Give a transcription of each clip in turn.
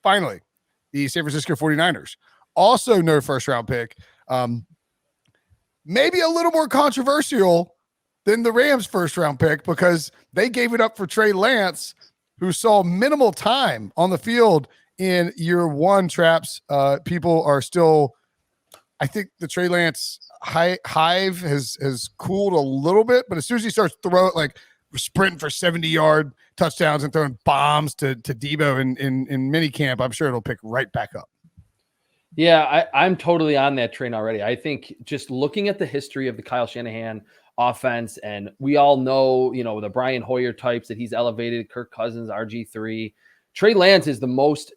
finally, the San Francisco 49ers. Also no first-round pick. Maybe a little more controversial than the Rams' first-round pick because they gave it up for Trey Lance, who saw minimal time on the field in year one. Traps. People are still, I think the Trey Lance hive has cooled a little bit, but as soon as he starts sprinting for 70-yard touchdowns and throwing bombs to Debo in mini camp, I'm sure it'll pick right back up. Yeah, I'm totally on that train already. I think just looking at the history of the Kyle Shanahan offense, and we all know, the Brian Hoyer types that he's elevated, Kirk Cousins, RG3. Trey Lance is the most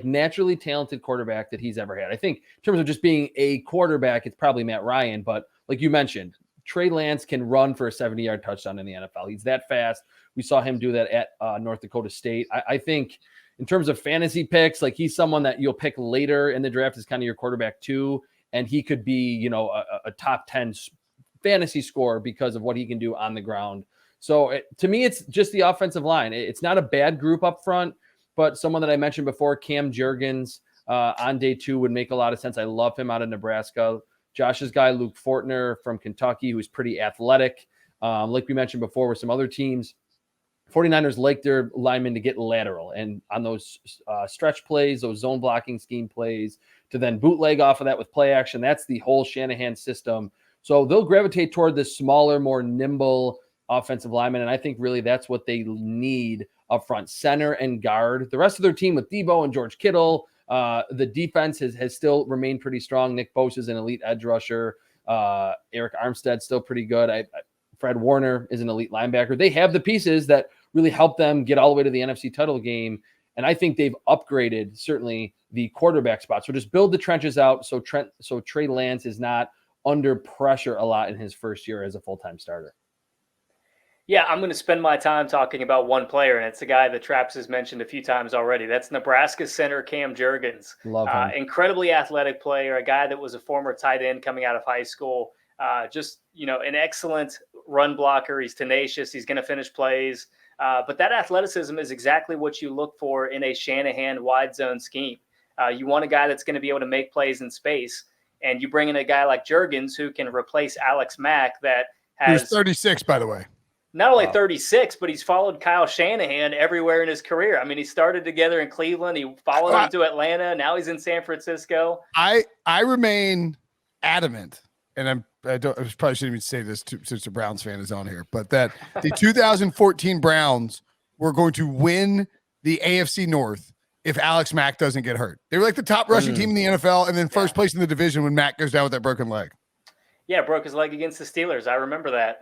naturally talented quarterback that he's ever had. I think in terms of just being a quarterback, it's probably Matt Ryan, but like you mentioned, Trey Lance can run for a 70-yard touchdown in the NFL. He's that fast. We saw him do that at North Dakota State. I think in terms of fantasy picks, like he's someone that you'll pick later in the draft as kind of your quarterback too, and he could be, a top 10 fantasy scorer because of what he can do on the ground. So to me, it's just the offensive line. It's not a bad group up front, but someone that I mentioned before, Cam Jurgens, on day 2 would make a lot of sense. I love him out of Nebraska. Josh's guy, Luke Fortner from Kentucky, who's pretty athletic. Like we mentioned before with some other teams, 49ers like their linemen to get lateral. And on those stretch plays, those zone blocking scheme plays, to then bootleg off of that with play action, that's the whole Shanahan system. So they'll gravitate toward this smaller, more nimble offensive lineman. And I think really that's what they need up front, center and guard. The rest of their team with Debo and George Kittle, the defense has still remained pretty strong. Nick Bosa is an elite edge rusher. Eric Armstead's still pretty good. Fred Warner is an elite linebacker. They have the pieces that really help them get all the way to the NFC title game. And I think they've upgraded certainly the quarterback spot. So just build the trenches out so Trey Lance is not under pressure a lot in his first year as a full-time starter. Yeah, I'm going to spend my time talking about one player, and it's a guy that Traps has mentioned a few times already. That's Nebraska center Cam Jurgens. Love him. Incredibly athletic player, a guy that was a former tight end coming out of high school. An excellent run blocker. He's tenacious. He's going to finish plays. But that athleticism is exactly what you look for in a Shanahan wide zone scheme. You want a guy that's going to be able to make plays in space, and you bring in a guy like Jurgens who can replace Alex Mack that has – Who's 36, by the way. Not only 36, but he's followed Kyle Shanahan everywhere in his career. I mean, he started together in Cleveland. He followed him to Atlanta. Now he's in San Francisco. I remain adamant, and I probably shouldn't even say this since the Browns fan is on here, but that the 2014 Browns were going to win the AFC North if Alex Mack doesn't get hurt. They were like the top rushing team in the NFL, and then first place in the division when Mack goes down with that broken leg. Yeah, broke his leg against the Steelers. I remember that.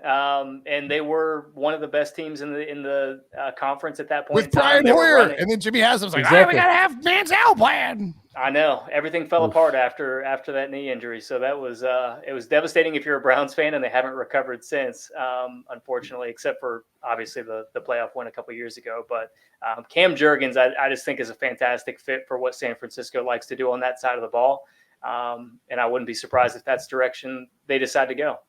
And they were one of the best teams in the conference at that point. With Brian Hoyer, and then Jimmy Haslam's like, exactly. we got to have Manziel playing. I know. Everything fell apart after that knee injury. So that was it was devastating if you're a Browns fan, and they haven't recovered since, unfortunately, except for obviously the playoff win a couple years ago. But Cam Jurgens, I just think is a fantastic fit for what San Francisco likes to do on that side of the ball. And I wouldn't be surprised if that's the direction they decide to go.